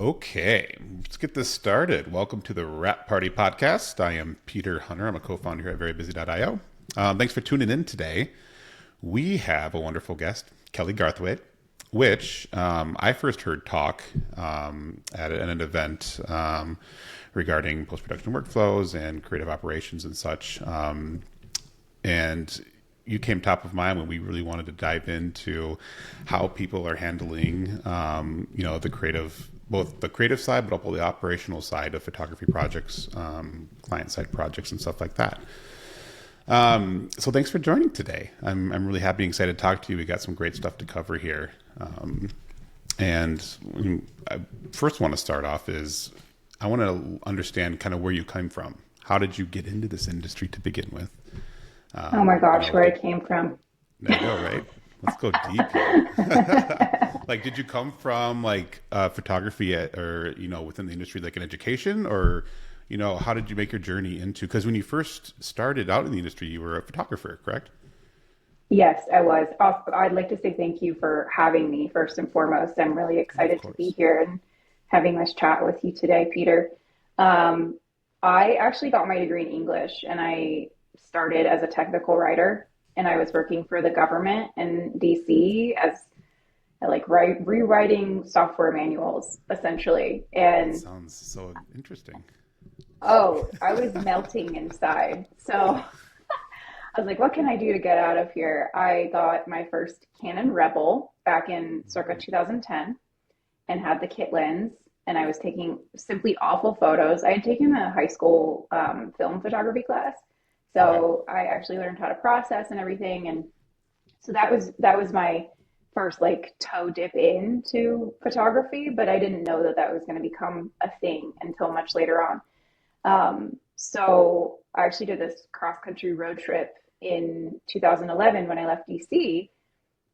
Okay, let's get this started. Welcome to the Wrap Party Podcast. I am Peter Hunner. I'm a co-founder here at VeryBusy.io. Thanks for tuning in today. We have a wonderful guest, Kelly Garthwaite, which I first heard talk at an event regarding post-production workflows and creative operations and such. And you came top of mind when we really wanted to dive into how people are handling, the creative, both the creative side, but also the operational side of photography projects, client side projects and stuff like that. So thanks for joining today. I'm really happy and excited to talk to you. We got some great stuff to cover here. And I first want to start off is I want to understand kind of where you came from. How did you get into this industry to begin with? Oh my gosh, where I came from. There you go, right? Let's go deep here. Like, did you come from photography within the industry, like an education, or, how did you make your journey into, because when you first started out in the industry, you were a photographer, correct? Yes, I was. Also, I'd like to say thank you for having me first and foremost. I'm really Of excited to be course. here and having this chat with you today, Peter. I actually got my degree in English and I started as a technical writer and I was working for the government in DC as rewriting software manuals essentially. That And sounds so interesting. oh, I was melting inside. So I was like, what can I do to get out of here? I got my first Canon Rebel back in circa 2010 and had the kit lens. And I was taking simply awful photos. I had taken a high school film photography class. Okay. So I actually learned how to process and everything. And so that was my first like toe dip into photography, but I didn't know that that was going to become a thing until much later on. So I actually did this cross country road trip in 2011 when I left DC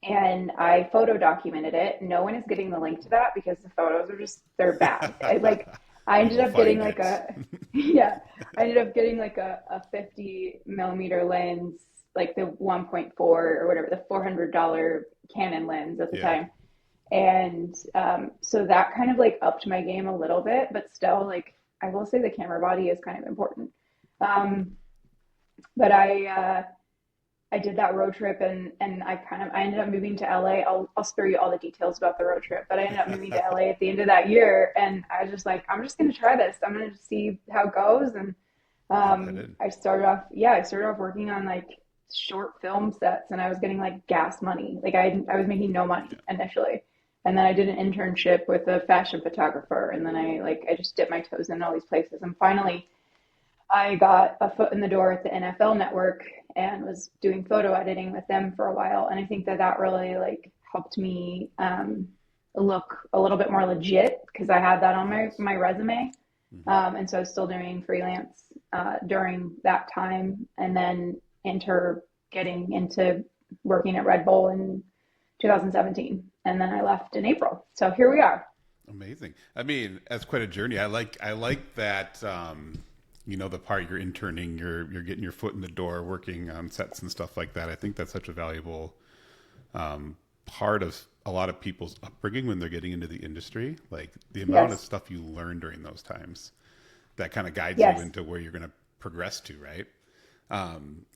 and I photo documented it. No one is getting the link to that because the photos are just, they're bad. I ended We'll up getting find like it. yeah, I ended up getting like a 50 millimeter lens, like the 1.4 or whatever, the $400 Canon lens at the Yeah. time. And so that kind of like upped my game a little bit, but still, like, I will say the camera body is kind of important. Um, but I did that road trip and I ended up moving to LA. I'll spare you all the details about the road trip, but I ended up moving to LA at the end of that year, and I was just like, I'm just gonna try this. I'm gonna see how it goes. And Jump right in. I started off working on like short film sets, and I was getting like gas money. Like I was making no money Yeah. initially. And then I did an internship with a fashion photographer, and then I just dipped my toes in all these places, and finally I got a foot in the door at the NFL Network and was doing photo editing with them for a while. And I think that that really like helped me look a little bit more legit because I had that on Nice. my resume. Hmm. And so I was still doing freelance during that time, and then enter getting into working at Red Bull in 2017. And then I left in April. So here we are. Amazing. I mean, that's quite a journey. I like that. The part you're interning, you're getting your foot in the door, working on sets and stuff like that. I think that's such a valuable part of a lot of people's upbringing when they're getting into the industry. Like the amount of Yes. stuff you learn during those times that kind of guides you Yes. into where you're going to progress to, right?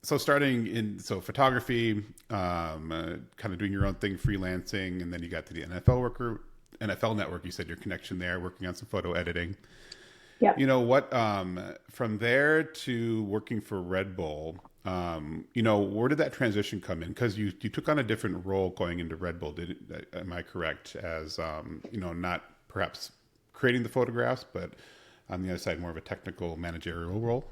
So starting in photography, kind of doing your own thing, freelancing, and then you got to the NFL Network. You said your connection there, working on some photo editing. Yeah. You know what? From there to working for Red Bull, where did that transition come in? Because you took on a different role going into Red Bull. Am I correct? As not perhaps creating the photographs, but on the other side, more of a technical managerial role.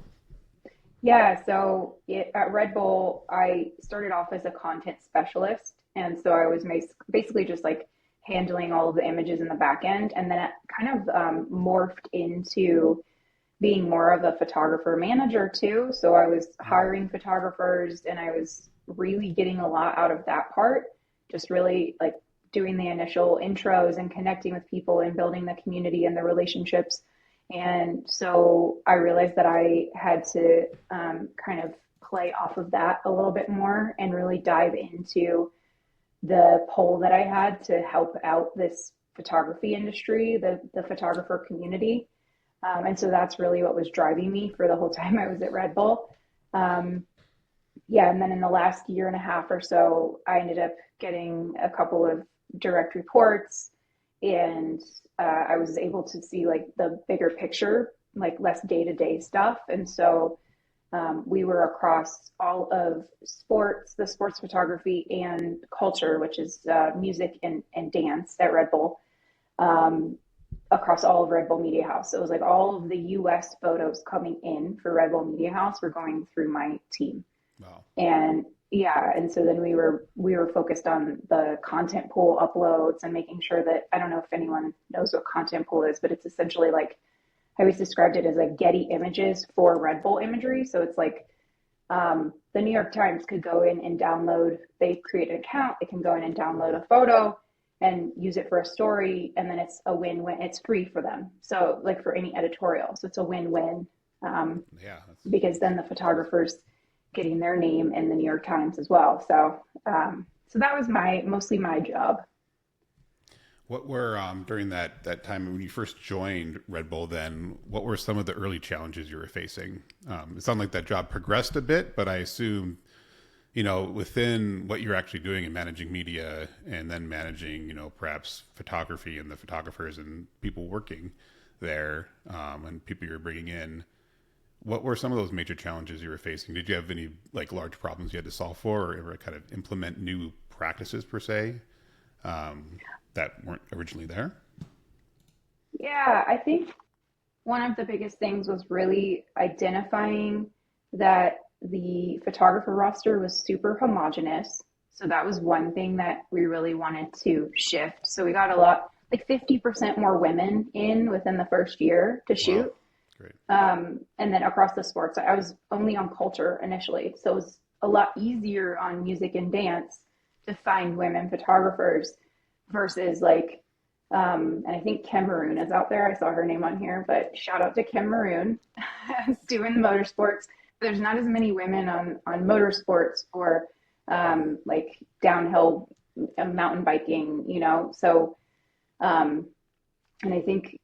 Yeah, so at Red Bull, I started off as a content specialist. And so I was basically just like handling all of the images in the back end. And then it kind of morphed into being more of a photographer manager too. So I was Mm, hiring photographers and I was really getting a lot out of that part, just really like doing the initial intros and connecting with people and building the community and the relationships. And so I realized that I had to kind of play off of that a little bit more and really dive into the pull that I had to help out this photography industry, the photographer community. And so that's really what was driving me for the whole time I was at Red Bull. Um, yeah, and then in the last year and a half or so, I ended up getting a couple of direct reports, and I was able to see like the bigger picture, like less day-to-day stuff. And so we were across all of sports, the sports photography and culture, which is music and dance at Red Bull, um, across all of Red Bull Media House. So it was like all of the US photos coming in for Red Bull Media House were going through my team. Wow. And yeah, and so then we were focused on the content pool uploads and making sure that, I don't know if anyone knows what content pool is, but it's essentially like, I always described it as like Getty Images for Red Bull imagery. So it's like the New York Times could go in and download, they create an account, they can go in and download a photo and use it for a story, and then it's a win-win. It's free for them. So like for any editorial. So it's a win-win, Yeah. because then the photographers getting their name in the New York Times as well. So so that was mostly my job. What were during that time when you first joined Red Bull? Then what were some of the early challenges you were facing? It sounded like that job progressed a bit, but I assume within what you're actually doing and managing media, and then managing perhaps photography and the photographers and people working there, and people you're bringing in. What were some of those major challenges you were facing? Did you have any like large problems you had to solve for, or ever kind of implement new practices per se? That weren't originally there? Yeah, I think one of the biggest things was really identifying that the photographer roster was super homogenous. So that was one thing that we really wanted to shift. So we got a lot, like 50% more women in within the first year to Wow, shoot. great. And then across the sports, I was only on culture initially. So it was a lot easier on music and dance to find women photographers versus like, and I think Kim Maroon is out there. I saw her name on here, but shout out to Kim Maroon doing the motorsports. There's not as many women on motorsports or like downhill mountain biking, So, and I think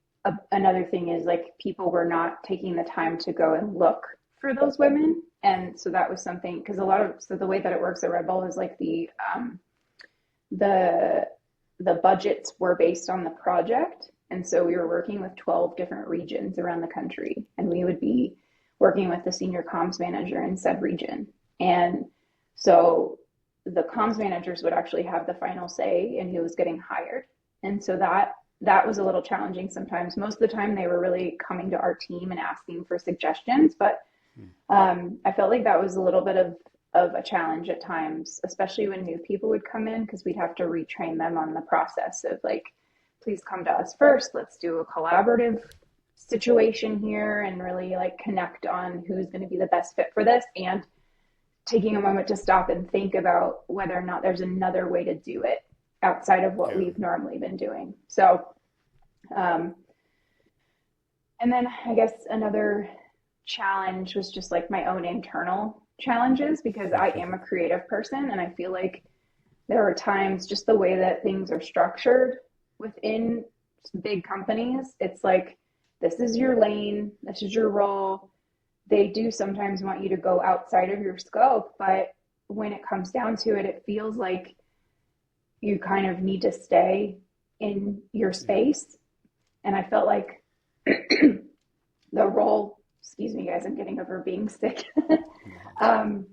another thing is like people were not taking the time to go and look for those women. And so that was something, because so the way that it works at Red Bull is like the budgets were based on the project. And so we were working with 12 different regions around the country, and we would be working with the senior comms manager in said region. And so the comms managers would actually have the final say in who was getting hired. And so that was a little challenging sometimes. Most of the time they were really coming to our team and asking for suggestions, but I felt like that was a little bit of a challenge at times, especially when new people would come in, because we'd have to retrain them on the process of like, please come to us first. Let's do a collaborative situation here and really like connect on who's going to be the best fit for this, and taking a moment to stop and think about whether or not there's another way to do it outside of what we've normally been doing. So, and then I guess another challenge was just like my own internal challenges, because I am a creative person, and I feel like there are times just the way that things are structured within big companies, it's like, this is your lane, this is your role. They do sometimes want you to go outside of your scope, but when it comes down to it, it feels like you kind of need to stay in your space. And I felt like the role, excuse me guys, I'm getting over being sick. The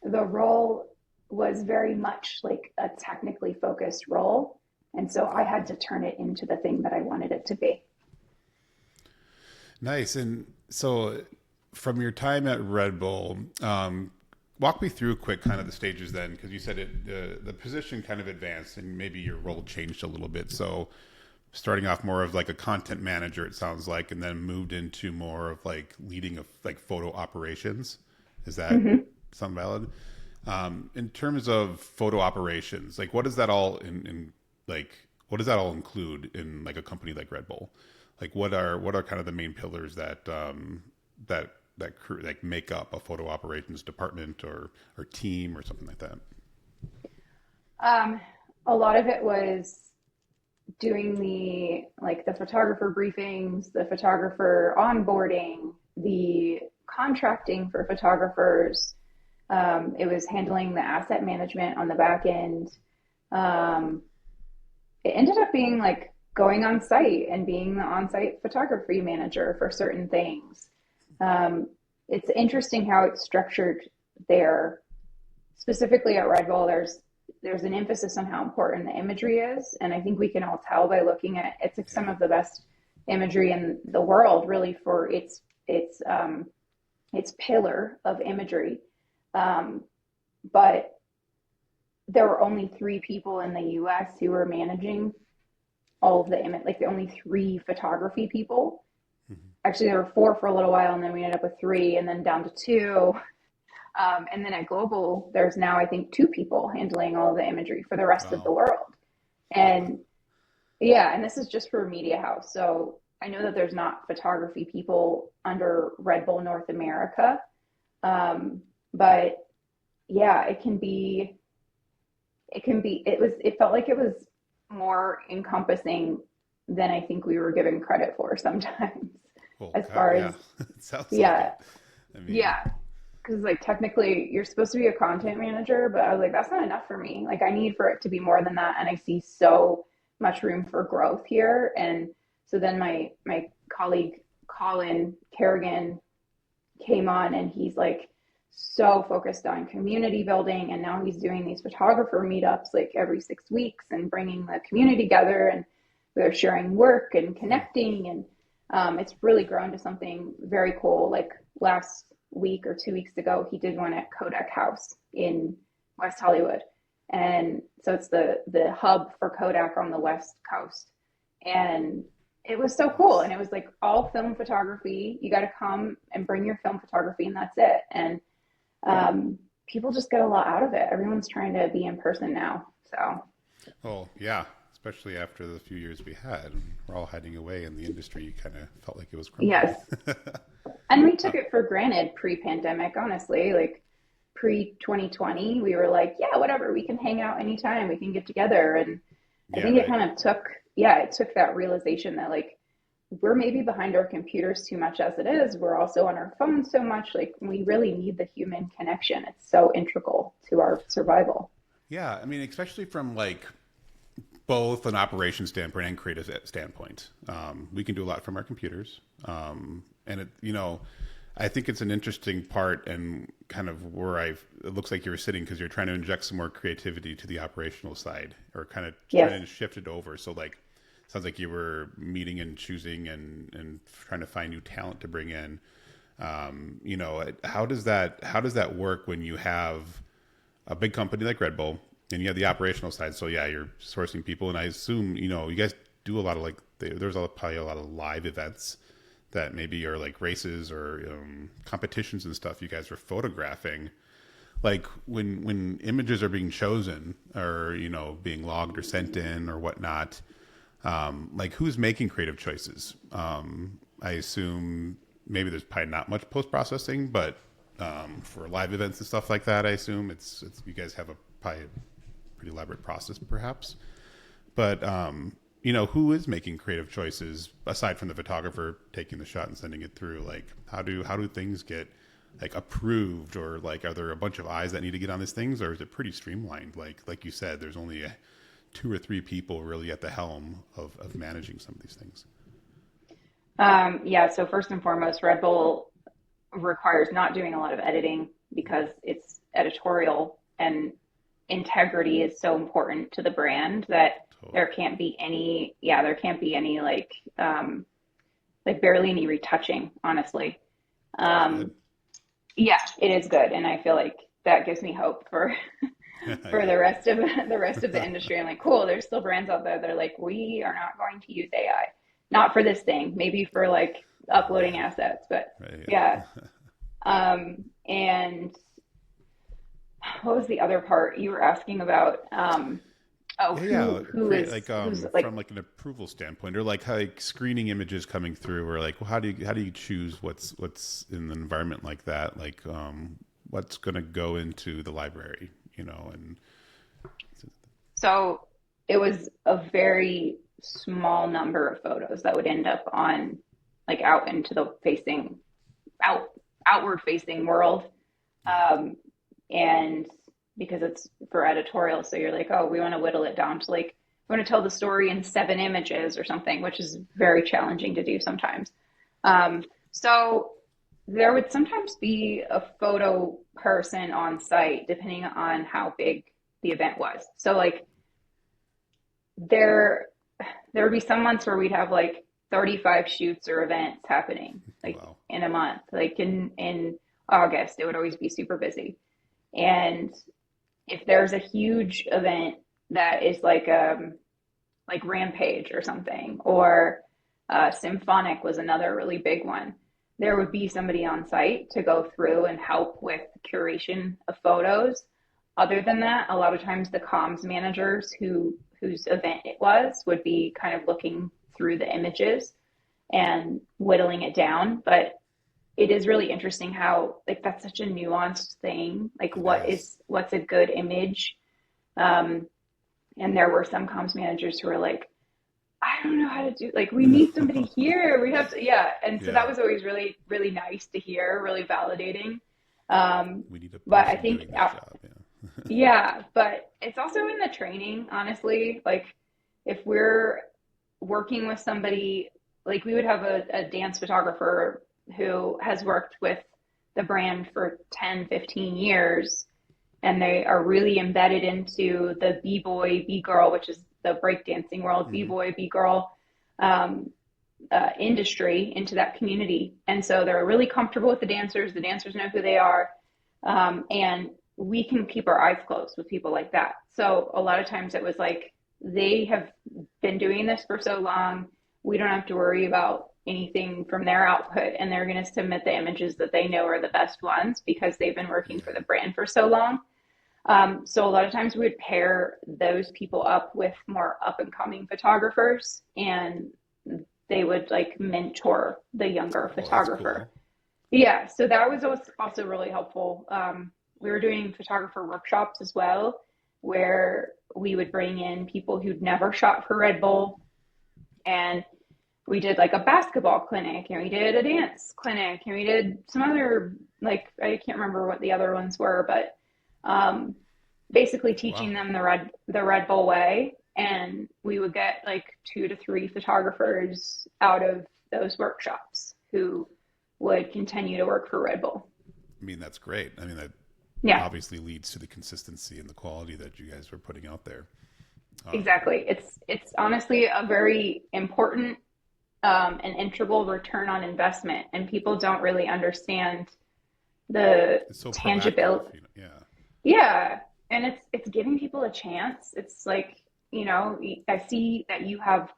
role was very much like a technically focused role. And so I had to turn it into the thing that I wanted it to be. Nice. And so from your time at Red Bull, walk me through quick kind of the stages then, because you said the position kind of advanced and maybe your role changed a little bit. So starting off more of like a content manager, it sounds like, and then moved into more of like leading of like photo operations. Is that sound valid? In terms of photo operations, like what does that all what does that all include in like a company like Red Bull? Like what are kind of the main pillars that like make up a photo operations department or team or something like that? A lot of it was doing the photographer briefings, the photographer onboarding, the contracting for photographers. It was handling the asset management on the back end. Um, it ended up being like going on site and being the on-site photography manager for certain things. Um, it's interesting how it's structured there. Specifically at Red Bull, there's an emphasis on how important the imagery is, and I think we can all tell by looking at it's like some Yeah. of the best imagery in the world, really, for its pillar of imagery. Um, but there were only three people in the U.S. who were managing all of the image, like the only three photography people. Mm-hmm. Actually, there were four for a little while, and then we ended up with three, and then down to two. And then at Global, there's now, I think, two people handling all the imagery for the rest of the Wow. world. And yeah, and this is just for Media House. So I know that there's not photography people under Red Bull North America. But yeah, it felt like it was more encompassing than I think we were given credit for sometimes, Well, as God, far yeah, as, it sounds like yeah, it. I mean, yeah. Because like technically you're supposed to be a content manager, but I was like, that's not enough for me. Like I need for it to be more than that. And I see so much room for growth here. And so then my colleague Colin Kerrigan came on and he's like so focused on community building, and now he's doing these photographer meetups like every 6 weeks and bringing the community together, and they're sharing work and connecting, and it's really grown to something very cool. Like last week or 2 weeks ago, he did one at Kodak House in West Hollywood, and so it's the hub for Kodak on the West Coast. And it was so cool, nice. and it was like all film photography. You got to come and bring your film photography, and that's it. And people just get a lot out of it. Everyone's trying to be in person now, so Well, yeah, especially after the few years we had, we're all hiding away, and the industry kind of felt like it was crumbling. yes. And we Uh, took it for granted pre-pandemic, honestly. Like pre 2020, we were like, yeah, whatever, we can hang out anytime, we can get together. And I yeah, think it right. kind of took, yeah, it took that realization that like we're maybe behind our computers too much as it is. We're also on our phones so much. Like we really need the human connection. It's so integral to our survival. Yeah, I mean, especially from like both an operations standpoint and creative standpoint. We can do a lot from our computers, and I think it's an interesting part and kind of where it looks like you were sitting because you're trying to inject some more creativity to the operational side, or kind of Yes. trying to shift it over. So like, sounds like you were meeting and choosing and trying to find new talent to bring in. How does that work when you have a big company like Red Bull, and you have the operational side? So yeah, you're sourcing people, and I assume you guys do a lot of like probably a lot of live events that maybe are like races or competitions and stuff. You guys are photographing. Like when images are being chosen or being logged or sent in or whatnot. Like who's making creative choices? I assume maybe there's probably not much post processing, but for live events and stuff like that, I assume it's you guys have probably a pretty elaborate process, perhaps. But who is making creative choices aside from the photographer taking the shot and sending it through? Like how do things get like approved, or like are there a bunch of eyes that need to get on these things, or is it pretty streamlined? Like you said, there's only two or three people really at the helm of managing some of these things. Yeah, so first and foremost, Red Bull requires not doing a lot of editing because it's editorial, and integrity is so important to the brand that Totally. there can't be any like barely any retouching, honestly. Sounds good. Um, yeah, it is good, and I feel like that gives me hope for for Yeah. the rest of the industry. I'm like, cool, there's still brands out there that are like, we are not going to use AI. Not for this thing, maybe for like uploading Right. assets, but Right. yeah. Yeah. And what was the other part you were asking about? Oh, Yeah, who yeah. who Create is like who's from like like an approval standpoint, or like how like screening images coming through, or like well, how do you choose what's in an environment like that? Like what's going to go into the library, and so it was a very small number of photos that would end up on like out into the facing out outward facing world. Yeah. Um, and because it's for editorial, so you're like, oh, we want to whittle it down to like, we want to tell the story in 7 images or something, which is very challenging to do sometimes. So there would sometimes be a photo person on site depending on how big the event was. So like there there would be some months where we'd have like 35 shoots or events happening like Wow. in a month. Like in August, it would always be super busy. And if there's a huge event that is like Rampage or something, or Symphonic was another really big one, there would be somebody on site to go through and help with curation of photos. Other than that, a lot of times the comms managers whose event it was would be kind of looking through the images and whittling it down. But it is really interesting how like that's such a nuanced thing. Like It is. what's a good image? Um, and there were some comms managers who were like, I don't know how to do, like, we need somebody here. We have to, yeah. And so that Yeah. was always really, really nice to hear, really validating. Um, We need a but I person think, doing this job. Yeah. yeah, but it's also in the training, honestly. Like, if we're working with somebody, like, we would have a dance photographer who has worked with the brand for 10, 15 years, and they are really embedded into the b-boy, b-girl, which is the breakdancing world, Hmm. b-boy, b-girl um, industry, into that community. And so they're really comfortable with the dancers know who they are. And we can keep our eyes closed with people like that. So a lot of times it was like, they have been doing this for so long, we don't have to worry about anything from their output, and they're going to submit the images that they know are the best ones because they've been working Yeah. for the brand for so long. So a lot of times we would pair those people up with more up and coming photographers, and they would like mentor the younger Oh, that's photographer. cool. Yeah, so that was also really helpful. We were doing photographer workshops as well, where we would bring in people who'd never shot for Red Bull, and we did like a basketball clinic, and we did a dance clinic, and we did some other, like, I can't remember what the other ones were, but um, basically teaching Wow. them the Red Bull way. And we would get like 2 to 3 photographers out of those workshops who would continue to work for Red Bull. I mean, that's great. I mean, that Yeah, obviously leads to the consistency and the quality that you guys were putting out there. Um, exactly. It's honestly a very important and integral return on investment, and people don't really understand the it's so proactive. tangibility. Yeah. Yeah, and it's giving people a chance. It's like, I see that you have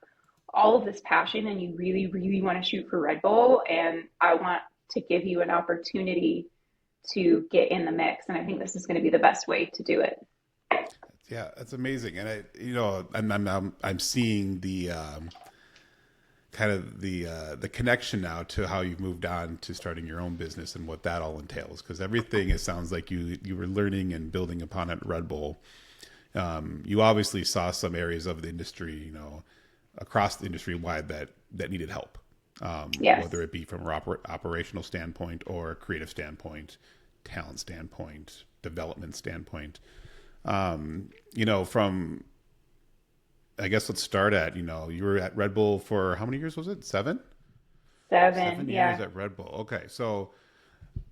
all of this passion and you really, really want to shoot for Red Bull, and I want to give you an opportunity to get in the mix. And I think this is going to be the best way to do it. Yeah, that's amazing. And I'm seeing the kind of the connection now to how you've moved on to starting your own business and what that all entails. Because everything, it sounds like you were learning and building upon at Red Bull. You obviously saw some areas of the industry, across the industry wide that needed help, whether Yes. it be from an operational standpoint or a creative standpoint, talent standpoint, development standpoint. From, I guess let's start at, you were at Red Bull for how many years was it? Seven? 7, 7 years yeah. at Red Bull. Okay. So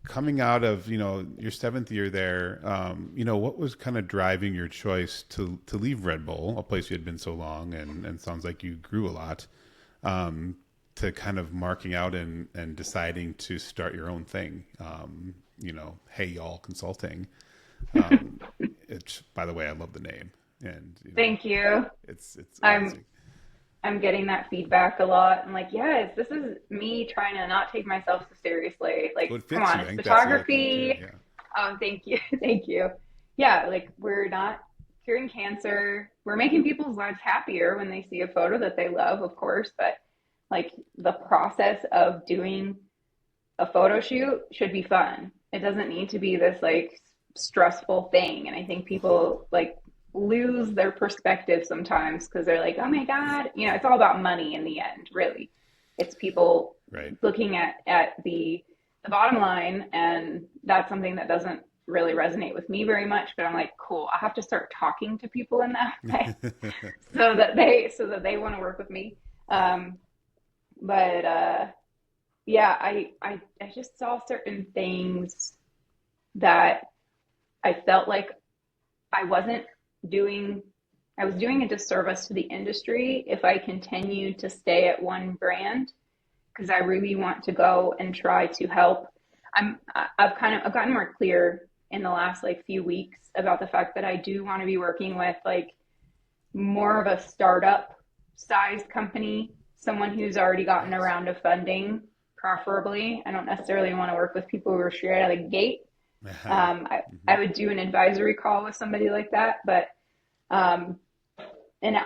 coming out of, your seventh year there, what was kind of driving your choice to leave Red Bull, a place you had been so long, and sounds like you grew a lot, to kind of marking out and deciding to start your own thing? Hey y'all consulting. It's, by the way, I love the name, and Thank you. it's I'm amazing. I'm getting that feedback a lot. I'm like, yes, this is me trying to not take myself so seriously. Well, Like, it come fits on, you. I it's think that's the other thing too. photography. Yeah. Thank you. Thank you. Yeah, like we're not curing cancer. We're making people's lives happier when they see a photo that they love, of course, but like the process of doing a photo shoot should be fun. It doesn't need to be this like stressful thing. And I think people like lose their perspective sometimes because they're like, oh my God, it's all about money in the end, really. It's people Right. looking at the bottom line, and that's something that doesn't really resonate with me very much. But I'm like, cool, I have to start talking to people in that way so that they want to work with me. Um, but yeah, I just saw certain things that I felt like I wasn't doing, I was doing a disservice to the industry if I continued to stay at one brand, because I really want to go and try to help. I've gotten more clear in the last like few weeks about the fact that I do want to be working with like more of a startup size company, someone who's already gotten a Nice. round of funding, preferably. I don't necessarily want to work with people who are straight out of the gate. I would do an advisory call with somebody like that, but um, and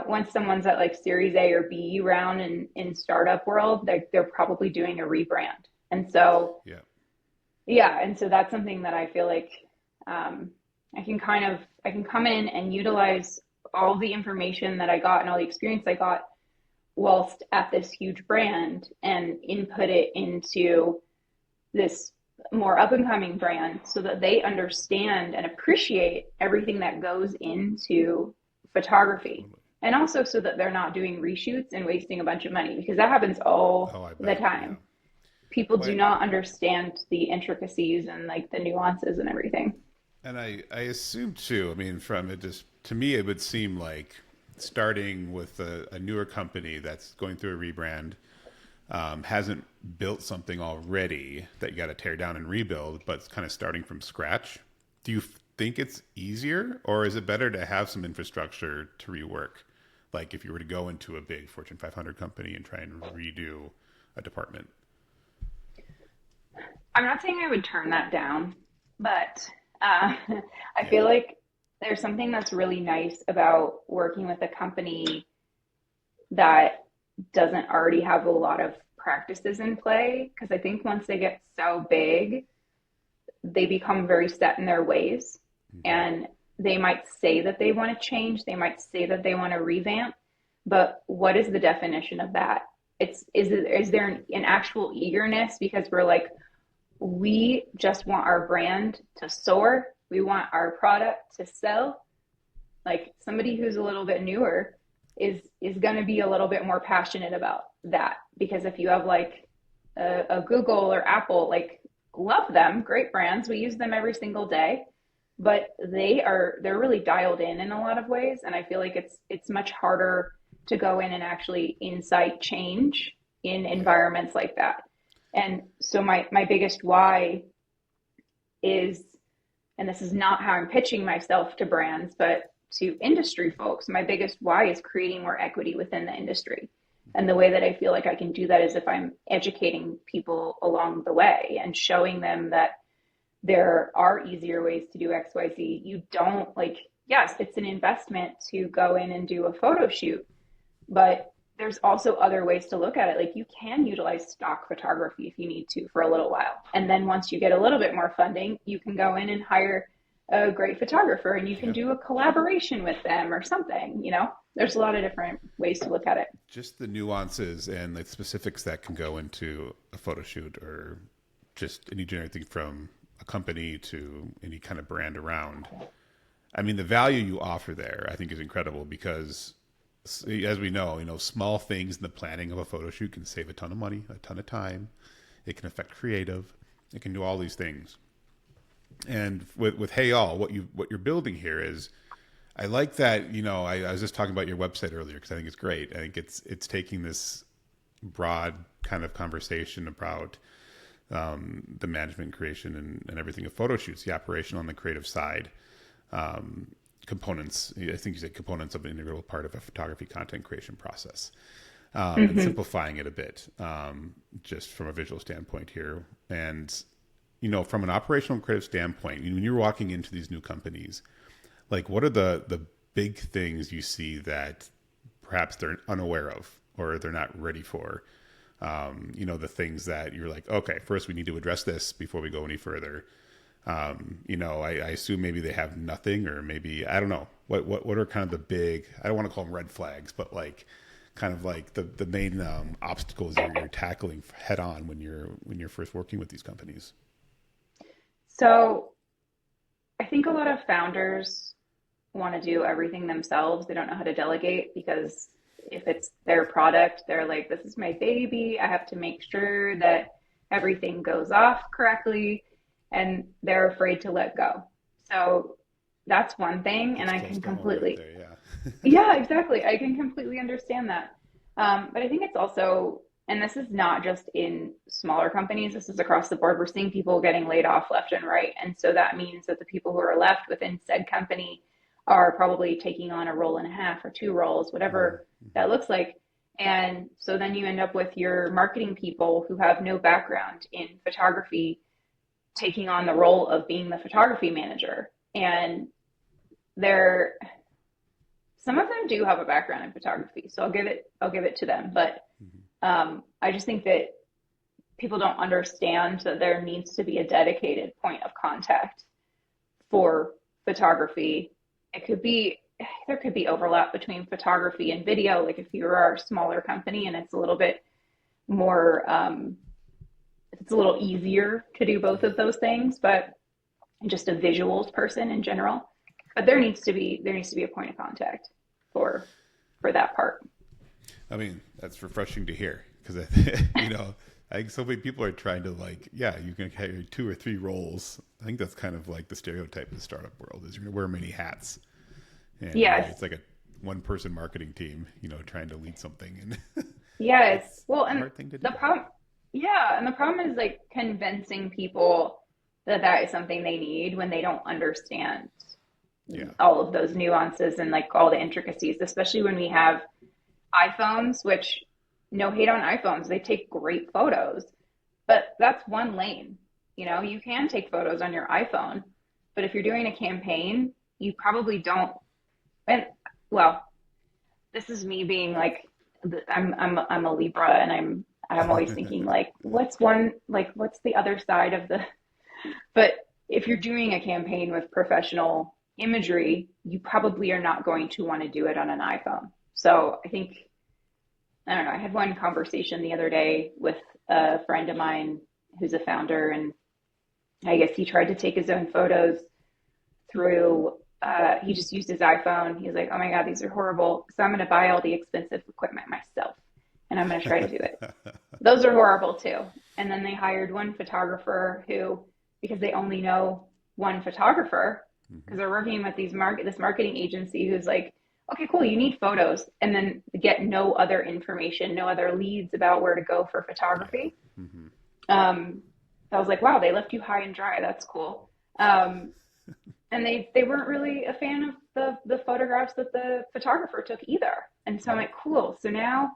once someone's at like Series A or B round in startup world, they're probably doing a rebrand, and so Yeah. yeah, and so that's something that I feel like um, I can come in and utilize all the information that I got and all the experience I got whilst at this huge brand and input it into this more up and coming brand so that they understand and appreciate everything that goes into photography. Totally. And also so that they're not doing reshoots and wasting a bunch of money, because that happens all Oh, I the bet. Yeah. time. People do Well, not understand the intricacies and like the nuances and everything. and I assume too, I mean, from it just, to me, it would seem like starting with a newer company that's going through a rebrand, hasn't built something already that you got to tear down and rebuild, but it's kind of starting from scratch. Do you think it's easier, or is it better to have some infrastructure to rework? Like if you were to go into a big Fortune 500 company and try and redo a department. I'm not saying I would turn that down, but I Yeah. feel like there's something that's really nice about working with a company that doesn't already have a lot of practices in play. Because I think once they get so big, they become very set in their ways. Hmm. And they might say that they want to change, they might say that they want to revamp, but what is the definition of that? Is there an actual eagerness because we're like, we just want our brand to soar, we want our product to sell. Like somebody who's a little bit newer is going to be a little bit more passionate about that, because if you have like a Google or Apple, like, love them, great brands, we use them every single day, but they're really dialed in a lot of ways, and I feel like it's much harder to go in and actually incite change in Yeah. environments like that. And so my biggest why is, and this is not how I'm pitching myself to brands, but to industry folks, my biggest why is creating more equity within the industry. And the way that I feel like I can do that is if I'm educating people along the way and showing them that there are easier ways to do XYZ. You don't like, yes, it's an investment to go in and do a photo shoot, but there's also other ways to look at it. Like you can utilize stock photography if you need to for a little while. And then once you get a little bit more funding, you can go in and hire a great photographer and you can Yeah. do a collaboration with them or something. There's a lot of different ways to look at it. Just the nuances and the specifics that can go into a photo shoot, or just any generic thing from a company to any kind of brand around. I mean, the value you offer there, I think, is incredible because, as we know, small things in the planning of a photo shoot can save a ton of money, a ton of time. It can affect creative. It can do all these things. And with Hey All, what you're building here is, I like that. I was just talking about your website earlier because I think it's great. I think it's taking this broad kind of conversation about the management, creation, and everything of photo shoots, the operational and the creative side, components. I think you said components of an integral part of a photography content creation process, and Mm-hmm. simplifying it a bit, just from a visual standpoint here. And, from an operational and creative standpoint, when you're walking into these new companies, like what are the big things you see that perhaps they're unaware of or they're not ready for? The things that you're like, okay, first we need to address this before we go any further. I assume maybe they have nothing, or maybe I don't know what are kind of the big, I don't want to call them red flags, but like kind of like the main obstacles you're tackling head on when you're first working with these companies. So I think a lot of founders want to do everything themselves. They don't know how to delegate because if it's their product, they're like, this is my baby. I have to make sure that everything goes off correctly, and they're afraid to let go. So that's one thing, and That's I close can to home right completely, there. Yeah. yeah, exactly. I can completely understand that. But I think it's also, and this is not just in smaller companies, this is across the board. We're seeing people getting laid off left and right. And so that means that the people who are left within said company are probably taking on a role and a half or two roles, whatever that looks like. And so then you end up with your marketing people who have no background in photography taking on the role of being the photography manager. And they're some of them do have a background in photography, so I'll give it to them. But I just think that people don't understand that there needs to be a dedicated point of contact for photography. It could be there could be overlap between photography and video. Like if you are a smaller company and it's a little bit more, it's a little easier to do both of those things, but just a visuals person in general. But there needs to be a point of contact for for that part. I mean, that's refreshing to hear because I think so many people are trying to like, yeah, you can carry two or three roles. I think that's kind of like the stereotype of the startup world is you're going to wear many hats, and really Yes. it's like a one person marketing team, trying to lead something, and Yes. it's Well, a and hard thing to the do. problem, yeah, and the problem is like convincing people that that is something they need when they don't understand Yeah, all of those nuances and like all the intricacies, especially when we have iPhones, which no hate on iPhones, they take great photos, but that's one lane. You can take photos on your iPhone, but if you're doing a campaign, you probably don't. And well, this is me being like, I'm a Libra, and I'm always thinking like, what's the other side of the. But if you're doing a campaign with professional imagery, you probably are not going to want to do it on an iPhone. So I think, I don't know, I had one conversation the other day with a friend of mine who's a founder, and I guess he tried to take his own photos through, he just used his iPhone. He was like, oh my God, these are horrible. So I'm going to buy all the expensive equipment myself and I'm going to try to do it. Those are horrible too. And then they hired one photographer who, because they only know one photographer, because they're working with this marketing agency who's like, okay, cool, you need photos, and then get no other information, no other leads about where to go for yeah, photography. hmm I was like, wow, they left you high and dry. That's cool. Um, and they weren't really a fan of the photographs that the photographer took either. And so I'm right. like, cool. So now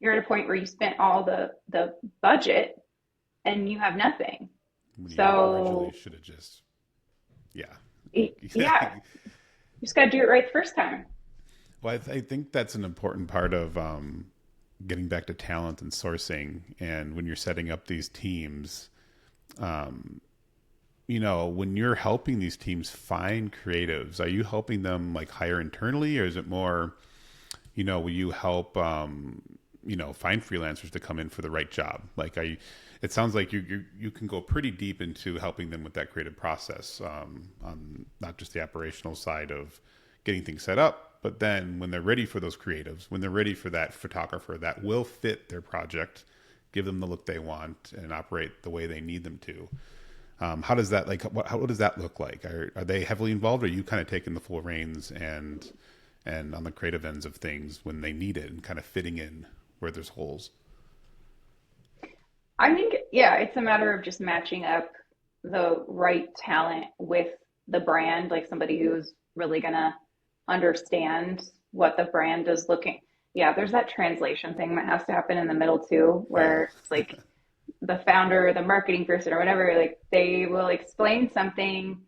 you're at a point where you spent all the budget and you have nothing. When you originally So should have just, yeah. yeah, you just got to do it right the first time. Well, I think that's an important part of getting back to talent and sourcing. And when you're setting up these teams, um, when you're helping these teams find creatives, are you helping them like hire internally, or is it more, will you help, find freelancers to come in for the right job? Like, it sounds like you can go pretty deep into helping them with that creative process, on not just the operational side of getting things set up, but then when they're ready for those creatives, when they're ready for that photographer that will fit their project, give them the look they want and operate the way they need them to. How does that what does that look like? Are they heavily involved, or are you kind of taking the full reins and on the creative ends of things when they need it and kind of fitting in where there's holes? I think, yeah, it's a matter of just matching up the right talent with the brand, like somebody who's really gonna understand what the brand is looking. Yeah, there's that translation thing that has to happen in the middle too, Yeah. where it's like the founder, the marketing person, or whatever, like they will explain something,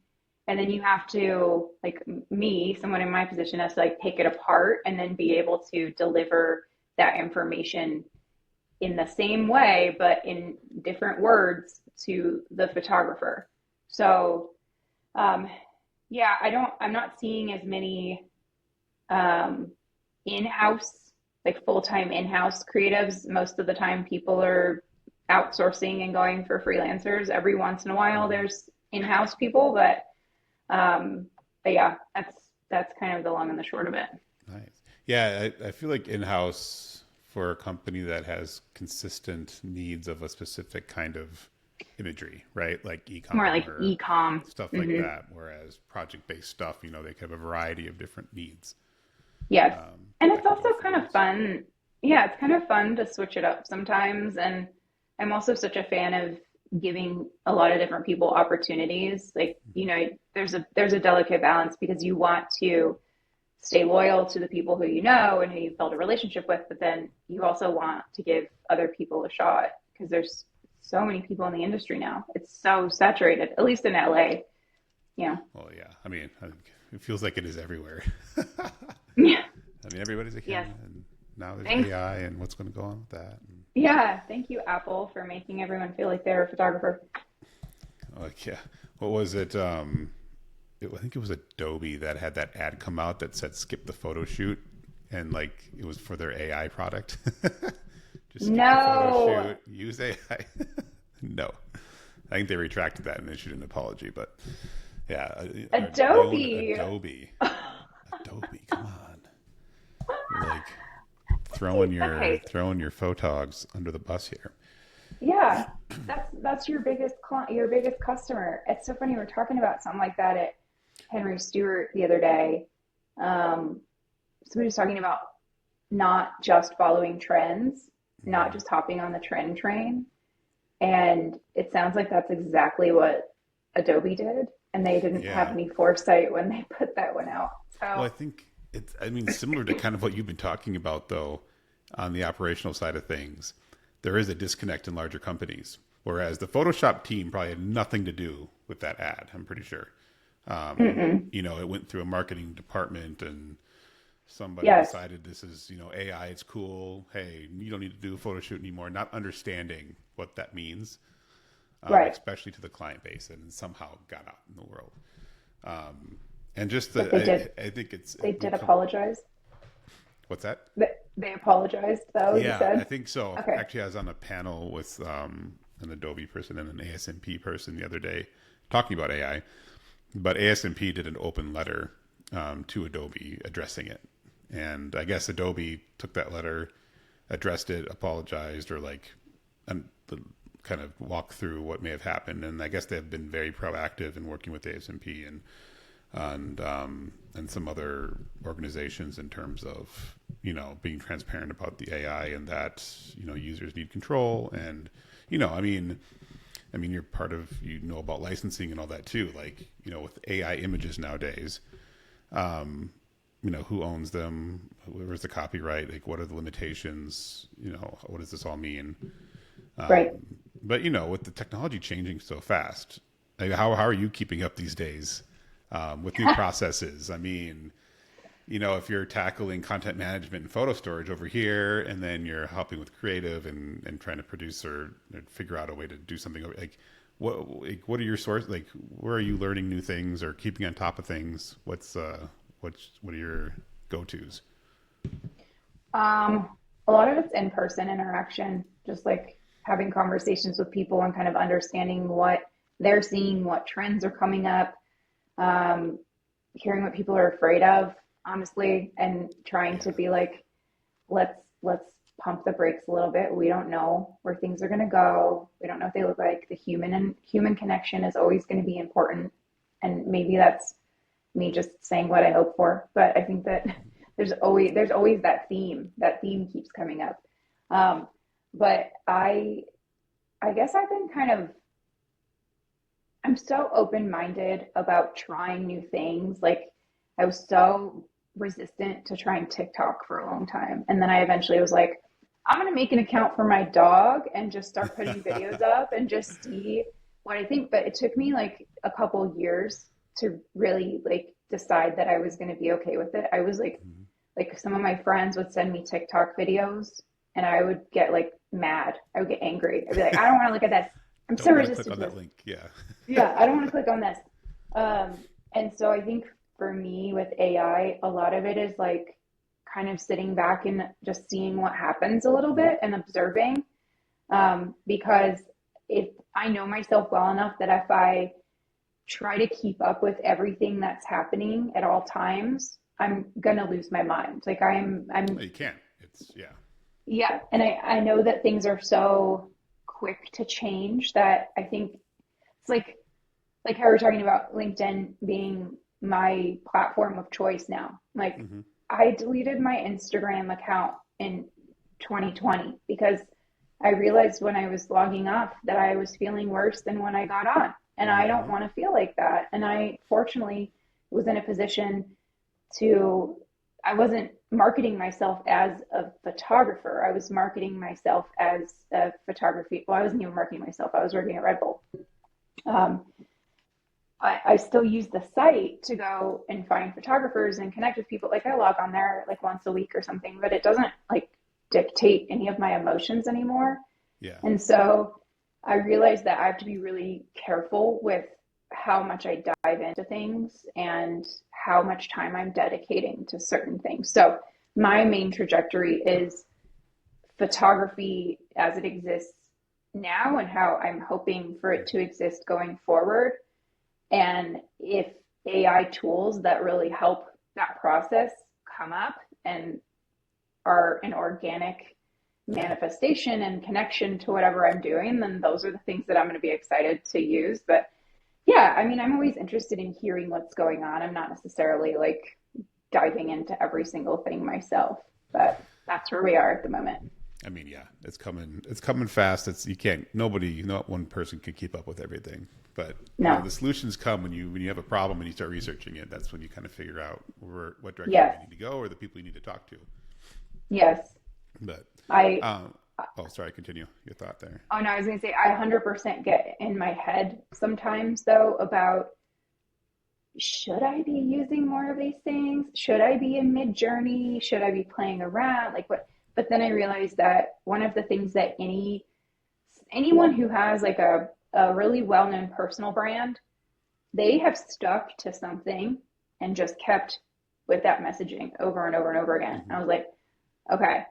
and then you have to, like me, someone in my position, has to like take it apart and then be able to deliver that information in the same way, but in different words to the photographer. So Um, yeah, I'm not seeing as many um, in-house, like full-time in-house creatives. Most of the time, people are outsourcing and going for freelancers. Every once in a while, Hmm. there's in-house people, um, but yeah, that's kind of the long and the short of it. Nice. Yeah, I feel like in-house for a company that has consistent needs of a specific kind of imagery, right? Like More e-com like or e-com. stuff like Hmm. that. Whereas project-based stuff, they can have a variety of different needs Yes. And it's that can also go kind of freelance. fun. Yeah, it's kind of fun to switch it up sometimes. And I'm also such a fan of giving a lot of different people opportunities. Like, there's a delicate balance because you want to stay loyal to the people who you know and who you've built a relationship with, but then you also want to give other people a shot because there's so many people in the industry now. It's so saturated, at least in LA, you know. Well, yeah. I mean, I think it feels like it is everywhere. Yeah. I mean, everybody's a Yes. camera, and now there's Thanks. AI, and what's going to go on with that? And, Yeah. Thank you, Apple, for making everyone feel like they're a photographer. like, yeah, what was it? I think it was Adobe that had that ad come out that said "skip the photo shoot," and like it was for their AI product. Just skip the photo No, shoot, use AI. No, I think they retracted that and issued an apology. But yeah, our own Adobe. Adobe. Adobe, come on. You're like Okay. throwing your photogs under the bus here. Yeah. That's your biggest client, your biggest customer. It's so funny. We're talking about something like that at Henry Stewart the other day. Um, Somebody was talking about not just following trends, not Hmm. just hopping on the trend train. And it sounds like that's exactly what Adobe did. And they didn't have Yeah. any foresight when they put that one out. Well, So, I think it's, I mean, similar to kind of what you've been talking about, though, on the operational side of things, there is a disconnect in larger companies. Whereas the Photoshop team probably had nothing to do with that ad, I'm pretty sure. mm-mm. It went through a marketing department and somebody Yes, decided this is, AI, it's cool. Hey, you don't need to do a photo shoot anymore, not understanding what that means, right. especially to the client base, and somehow got out in the world. And just But they did, I think it's they did become, apologize. what's that? They apologized, though, you Yeah, I said? think so. Okay. Actually, I was on a panel with an Adobe person and an ASMP person the other day talking about AI. But ASMP did an open letter to Adobe addressing it. And I guess Adobe took that letter, addressed it, apologized, or like and kind of walked through what may have happened. And I guess they've been very proactive in working with ASMP and some other organizations in terms of being transparent about the AI and that users need control and you're part of about licensing and all that too, like with AI images nowadays, who owns them, where's the copyright, like what are the limitations, what does this all mean? Right. But with the technology changing so fast, like, how are you keeping up these days with new processes? I mean, if you're tackling content management and photo storage over here, and then you're helping with creative and trying to produce or figure out a way to do something like what are your sources? Like, where are you learning new things or keeping on top of things? What are your go-tos? A lot of it's in-person interaction, just like having conversations with people and kind of understanding what they're seeing, what trends are coming up, um, hearing what people are afraid of, honestly, and trying to Yeah. be like, let's pump the brakes a little bit. We don't know where things are going to go. We don't know what they look like. The human connection is always going to be important, and maybe that's me just saying what I hope for. But I think that there's always that theme. That theme keeps coming up. Um, but I guess I've been kind of I'm so open-minded about trying new things. Like I was so resistant to trying TikTok for a long time. And then I eventually was like, I'm gonna make an account for my dog and just start putting videos up and just see what I think. But it took me like a couple years to really like decide that I was gonna be okay with it. I was like some of my friends would send me TikTok videos and I would get like mad. I would get angry. I'd be like, I don't want to look at this. I'm Don't so want to click resistant on to that this. link. Yeah. Yeah, I don't want to click on this. And so I think for me with AI, a lot of it is like kind of sitting back and just seeing what happens a little Mhm. bit and observing. Because if I know myself well enough that if I try to keep up with everything that's happening at all times, I'm gonna lose my mind. Like I'm, Oh, you can. It's yeah. yeah, and I know that things are so quick to change that I think it's like how we're talking about LinkedIn being my platform of choice now. Like Hmm. I deleted my Instagram account in 2020 because I realized when I was logging off that I was feeling worse than when I got on. And I don't Hmm. want to feel like that. And I fortunately was in a position to, I wasn't marketing myself as a photographer. I was marketing myself as a photography. Well, I wasn't even marketing myself. I was working at Red Bull. Um, I still use the site to go and find photographers and connect with people. Like I log on there like once a week or something, but it doesn't like dictate any of my emotions anymore. Yeah. And so I realized that I have to be really careful with how much I dive into things and how much time I'm dedicating to certain things. So my main trajectory is photography as it exists now and how I'm hoping for it to exist going forward. And if AI tools that really help that process come up and are an organic Yeah. manifestation and connection to whatever I'm doing, then those are the things that I'm going to be excited to use. But yeah, I mean, I'm always interested in hearing what's going on. I'm not necessarily like diving into every single thing myself, but that's where we are at the moment. I mean, yeah, it's coming. It's coming fast. It's you can't. Nobody, not one person can keep up with everything. But No. the solutions come when you have a problem and you start researching it. That's when you kind of figure out what direction Yes. you need to go or the people you need to talk to. Yes. But I, um, oh, sorry, continue your thought there. oh no, I was going to say, I 100% get in my head sometimes though about should I be using more of these things? Should I be in mid journey? Should I be playing around? Like what? But then I realized that one of the things that anyone who has like a really well known personal brand, they have stuck to something and just kept with that messaging over and over and over again. Hmm. I was like, okay,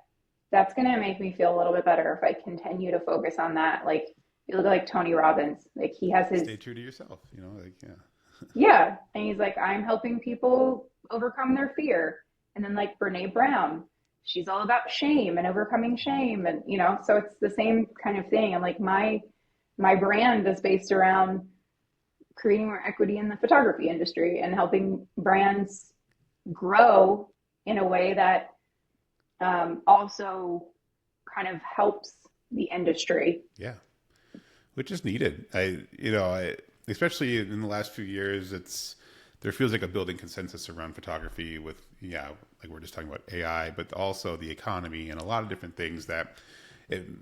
that's gonna make me feel a little bit better if I continue to focus on that. Like you look like Tony Robbins, like he has his Stay true to yourself. Like yeah. yeah, and he's like, I'm helping people overcome their fear. And then like Brene Brown, she's all about shame and overcoming shame, and so it's the same kind of thing. And like my brand is based around creating more equity in the photography industry and helping brands grow in a way that also kind of helps the industry. Yeah, which is needed. I especially in the last few years, there feels like a building consensus around photography with yeah, like we're just talking about AI, but also the economy and a lot of different things that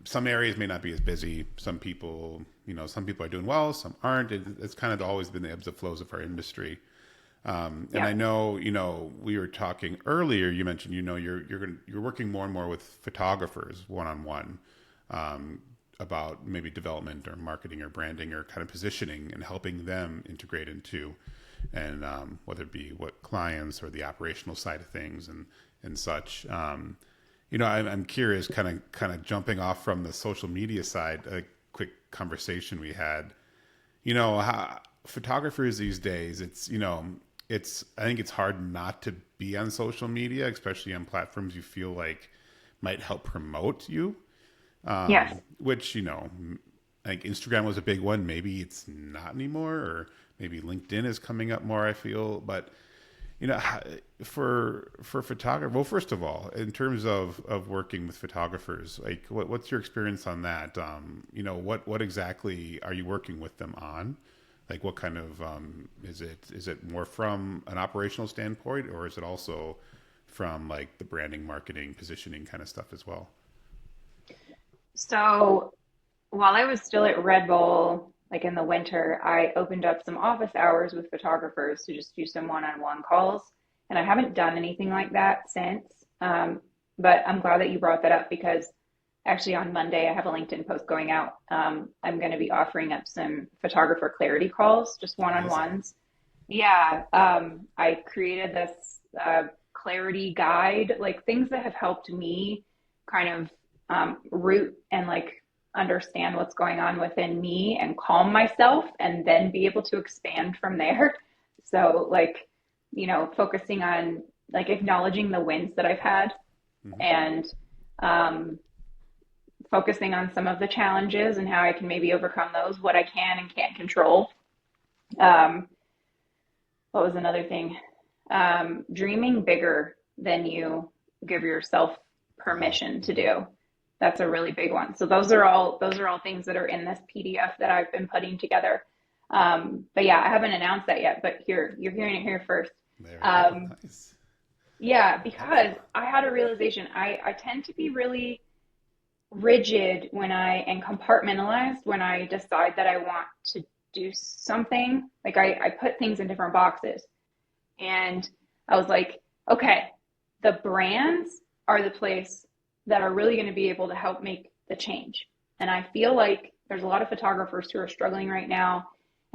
some areas may not be as busy. Some people are doing well, some aren't. It's kind of always been the ebbs and flows of our industry. And Yeah. I know, we were talking earlier. You mentioned, you're working more and more with photographers one on one about maybe development or marketing or branding or kind of positioning and helping them integrate into, and whether it be what clients or the operational side of things and such. I'm curious, kind of jumping off from the social media side. A quick conversation we had. How photographers these days, it's I think it's hard not to be on social media, especially on platforms you feel like might help promote you. Yes. Which I think Instagram was a big one. Maybe it's not anymore, or maybe LinkedIn is coming up more. I feel, but you know, for photographer. Well, first of all, in terms of working with photographers, like what's your experience on that? What exactly are you working with them on? Like, what kind of is it more from an operational standpoint, or is it also from like the branding, marketing, positioning kind of stuff as well? So while I was still at Red Bull, like in the winter, I opened up some office hours with photographers to just do some one-on-one calls. And I haven't done anything like that since. But I'm glad that you brought that up because actually on Monday, I have a LinkedIn post going out. I'm going to be offering up some photographer clarity calls, just Oh, I saw. one-on-ones. Yeah, I created this clarity guide, like things that have helped me kind of root and like understand what's going on within me and calm myself and then be able to expand from there. So, like, focusing on like acknowledging the wins that I've had Hmm. and um, focusing on some of the challenges and how I can maybe overcome those, what I can and can't control. Um, what was another thing? Dreaming bigger than you give yourself Wow. permission to Hmm. do. That's a really big one. So those are all things that are in this PDF that I've been putting together. But yeah, I haven't announced that yet, but here you're hearing it here first. There we go. Um, Nice. yeah, Excellent. because I had a realization. I tend to be really rigid when I and compartmentalized when I decide that I want to do something. Like I put things in different boxes. And I was like, okay, the brands are the place that are really going to be able to help make the change. And I feel like there's a lot of photographers who are struggling right now.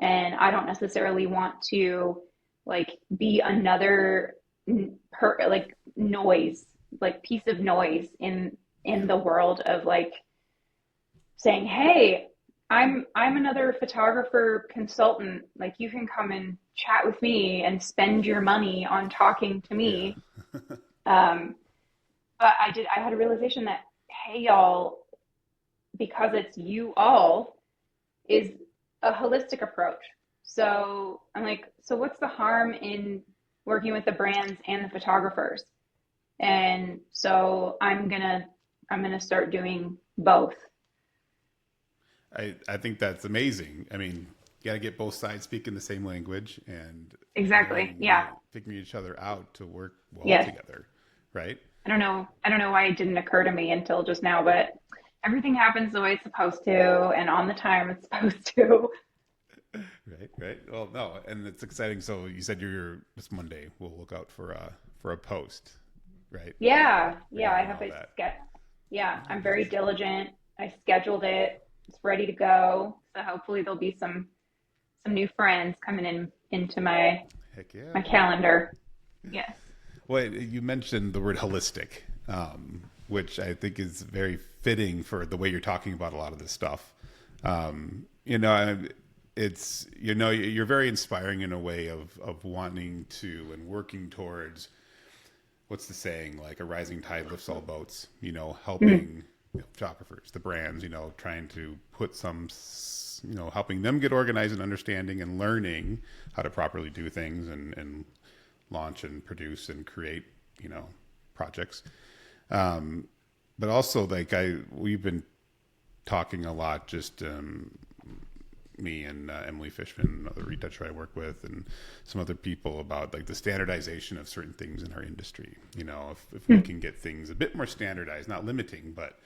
And I don't necessarily want to like be another like noise, like piece of noise in Yeah. the world of like saying, "Hey, I'm another photographer consultant. Like you can come and chat with me and spend your money on talking to Yeah. me." Um, but I had a realization that, hey, y'all, because it's you all is a holistic approach. So I'm like, so what's the harm in working with the brands and the photographers? And so I'm gonna start doing both. I think that's amazing. I mean, you got to get both sides speaking the same language and Exactly. figuring, Yeah. figuring each other out to work well Yes. together, right? I don't know. I don't know why it didn't occur to me until just now, but everything happens the way it's supposed to and on the time it's supposed to. Right, right. Well, no, and it's exciting. So you said you're this Monday. We'll look out for a post, right? Yeah. Yeah, I Regarding have all it that. yeah, Oh, I'm very nice. diligent. I scheduled it. It's ready to go. So hopefully there'll be some new friends coming in into Heck my yeah. calendar. Yes. Well, you mentioned the word holistic, which I think is very fitting for the way you're talking about a lot of this stuff. It's you're very inspiring in a way of wanting to and working towards what's the saying, like a rising tide lifts all boats. Mm. Helping photographers, the brands, trying to put helping them get organized and understanding and learning how to properly do things and launch and produce and create, you know, projects. But also, like we've been talking a lot, just me and Emily Fishman, another retoucher I work with, and some other people about like the standardization of certain things in our industry. If we Mm. can get things a bit more standardized, not limiting, but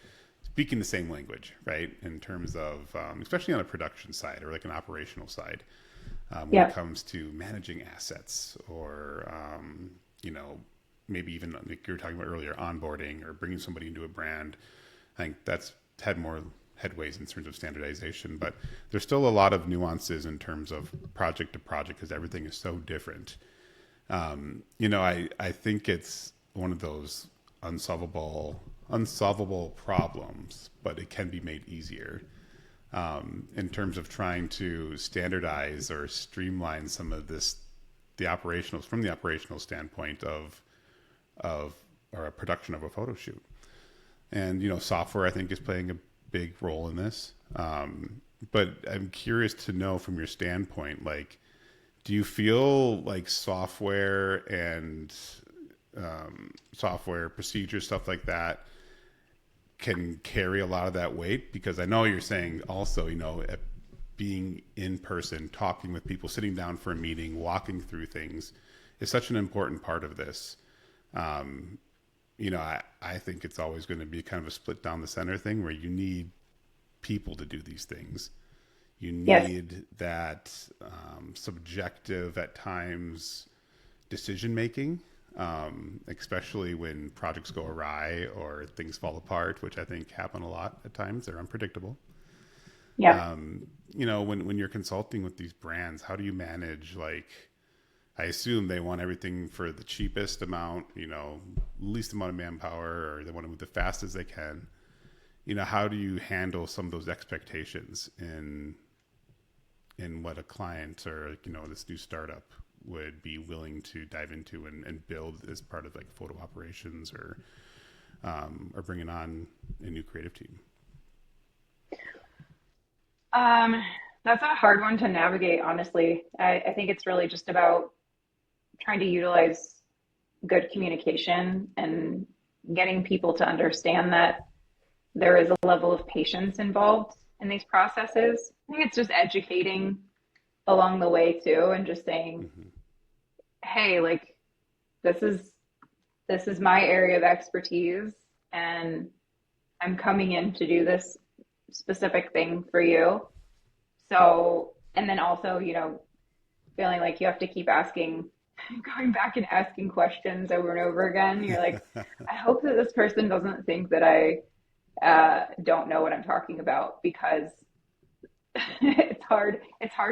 speaking the same language, right? In terms of, especially on a production side or like an operational side, when it Yeah. comes to managing assets or, you know, maybe even like you were talking about earlier, onboarding or bringing somebody into a brand. I think that's had more headways in terms of standardization, but there's still a lot of nuances in terms of project to project because everything is so different. I think it's one of those unsolvable problems, but it can be made easier in terms of trying to standardize or streamline some of this, the operationals from the operational standpoint of or a production of a photo shoot. And software I think is playing a big role in this. But I'm curious to know from your standpoint, like, do you feel like software and software procedures, stuff like that, can carry a lot of that weight? Because I know you're saying also, being in person, talking with people, sitting down for a meeting, walking through things is such an important part of this. I think it's always going to be kind of a split down the center thing where you need people to do these things. You Yes. need that subjective at times decision making, especially when projects go awry or things fall apart, which I think happen a lot at times. They're unpredictable. Yeah. When you're consulting with these brands, how do you manage like I assume they want everything for the cheapest amount, least amount of manpower, or they want to move the fast as they can. How do you handle some of those expectations in what a client or this new startup would be willing to dive into and build as part of like photo operations or bringing on a new creative team? Um, that's a hard one to navigate, honestly. I think it's really just about trying to utilize good communication and getting people to understand that there is a level of patience involved in these processes. I think it's just educating along the way too, and just saying, Hmm. hey, like this is this is my area of expertise, and I'm coming in to do this specific thing for you. So, and then also, feeling like you have to keep asking, going back and asking questions over and over again. You're like, I hope that this person doesn't think that I don't know what I'm talking about, because it's hard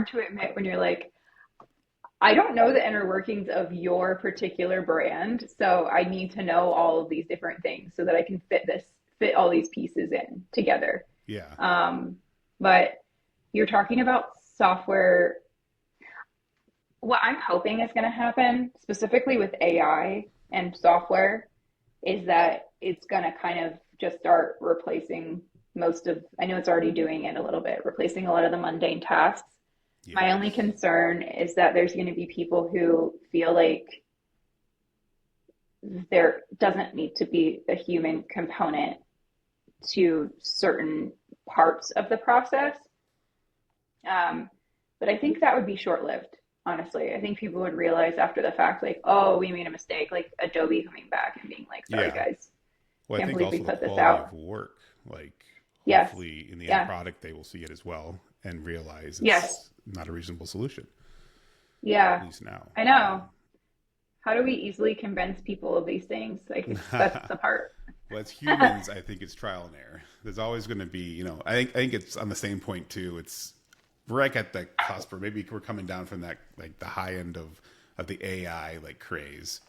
to admit when you're like, I don't know the inner workings of your particular brand, so I need to know all of these different things so that I can fit all these pieces in together. Yeah. Um, but you're talking about software. What I'm hoping is going to happen specifically with AI and software is that it's going to kind of just start replacing I know it's already doing it a little bit, replacing a lot of the mundane tasks. My only Yes. concern is that there's going to be people who feel like there doesn't need to be a human component to certain parts of the process. Um, but I think that would be short lived, honestly. I think people would realize after the fact, like, oh, we made a mistake, like Adobe coming back and being like, sorry, Yeah. guys, Well, I can't think believe we also the put this quality out. of work, like Yes. hopefully in the end Yeah. product, they will see it as well and realize Yes. it's not a reasonable solution, at Yeah. least now. I know. How do we easily convince people of these things? Like, that's the part. Well, as humans, I think it's trial and error. There's always going to be, I think it's on the same point too. It's we're like at the cusp, or maybe we're coming down from that, like the high end of the AI like craze.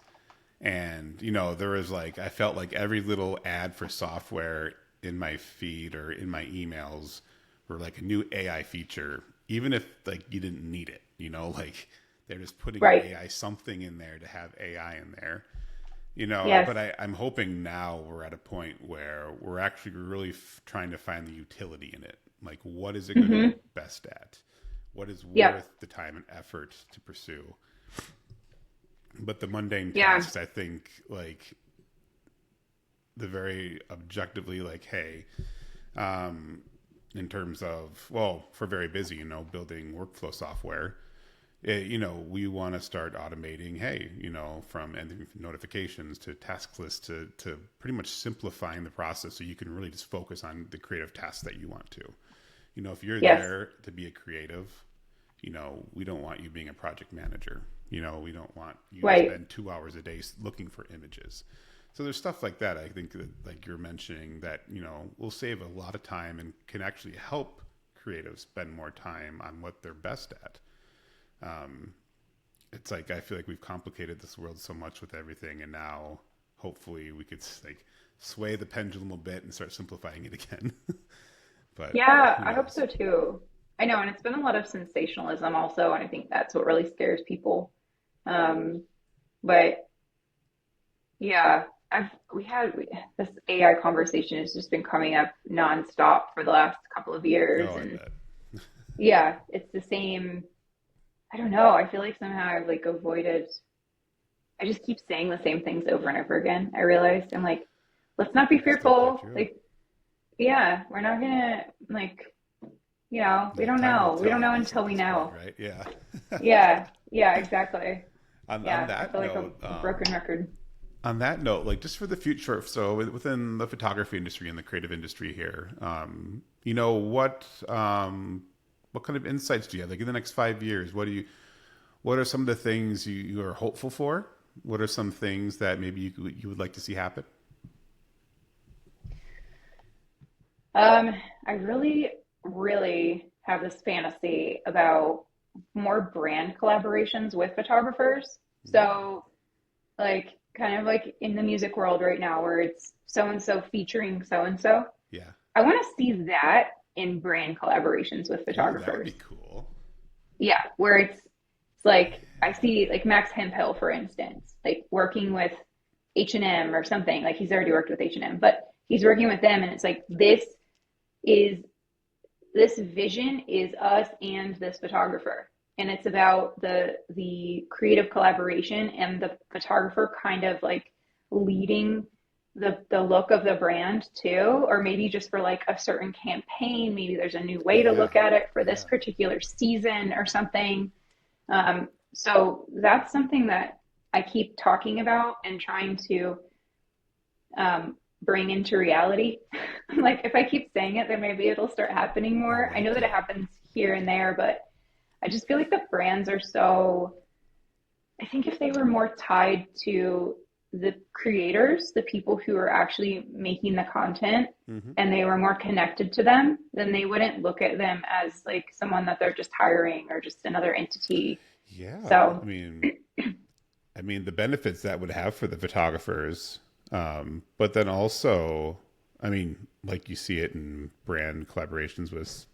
And there was like I felt like every little ad for software in my feed or in my emails were like a new AI feature, even if like you didn't need it. Like they're just putting an Right. AI something in there to have AI in there. Yes. But I'm hoping now we're at a point where we're actually really trying to find the utility in it. Like, what is it going to be Mm-hmm. best at? What is Yep. worth the time and effort to pursue? But the mundane Yeah. tasks, I think, like the very objectively, like, hey, um, in terms of, well, for very busy, building workflow software, we want to start automating, hey, from ending notifications to task lists to pretty much simplifying the process so you can really just focus on the creative tasks that you want to. If you're Yes. there to be a creative, we don't want you being a project manager. We don't want you to Right. spend 2 hours a day looking for images. So there's stuff like that. I think that, like you're mentioning, that will save a lot of time and can actually help creatives spend more time on what they're best at. Um, it's like I feel like we've complicated this world so much with everything, and now hopefully we could like sway the pendulum a bit and start simplifying it again. But Yeah, who I hope knows? so too. I know, and it's been a lot of sensationalism also, and I think that's what really scares people. Um, but yeah, this AI conversation has just been coming up nonstop for the last couple of years, Oh, I and bet. yeah, it's the same. I don't know. I feel like somehow I've like avoided. I just keep saying the same things over and over again. I realized I'm like, let's not be It's still quite fearful. true. Like, yeah, we're not gonna like, we Yeah, don't time will know. We don't tell, I know guess, at until we this point, know. right? Yeah. Yeah, yeah, exactly. On Yeah, I that feel like note, a broken record. like just for the future, so within the photography industry and the creative industry here, what kind of insights do you have? Like in the next 5 years, what are some of the things you are hopeful for? What are some things that maybe you would like to see happen? Um, I really, really have this fantasy about. more brand collaborations with photographers. Mm, So like kind of like in the music world right now where it's so and so featuring so and so. yeah. I want to see that in brand collaborations with Ooh, that would be photographers. cool. Yeah, where it's like I see like Max Hemphill, for instance, like working with H&M or something. Like he's already worked with H&M, but he's working with them, and it's like is this vision is us and this photographer, and it's about the creative collaboration and the photographer kind of like leading the look of the brand too, or maybe just for like a certain campaign, maybe there's a new way to Yeah. look at it for this Yeah. particular season or something. So that's something that I keep talking about and trying to bring into reality. Like if I keep saying it, then maybe it'll start happening I more. I know like that it it. happens here and there, but I just feel like the brands are so, I think if they were more tied to the creators, the people who are actually making the content, Hmm. and they were more connected to them, then they wouldn't look at them as like someone that they're just hiring or just another entity. Yeah. So, I mean, the benefits that would have for the photographers, but then also, I mean, like you see it in brand collaborations with,